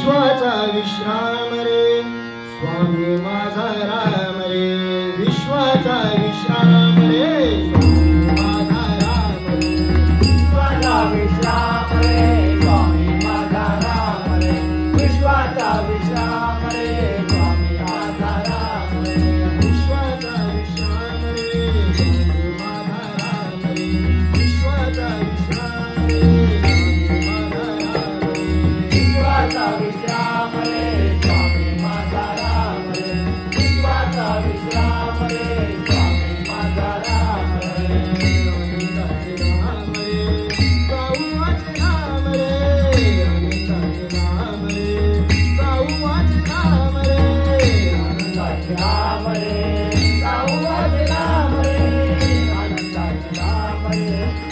विश्वाचा विश्राम रे स्वामी माझा राम रे विश्वाचा विश्राम रे स्वामी माझा राम रे विश्वाचा विश्राम रे स्वामी माझा राम रे विश्वाचा विश्राम रे स्वामी माझा राम रे विश्वाचा विश्राम रे स्वामी माझा राम रे विश्वाचा विश्राम रे विश्वाचा विश्राम रे स्वामी माझा राम रे विश्वाचा विश्राम रे स्वामी माझा राम रे राम रे राम रे आनंदाचे राम रे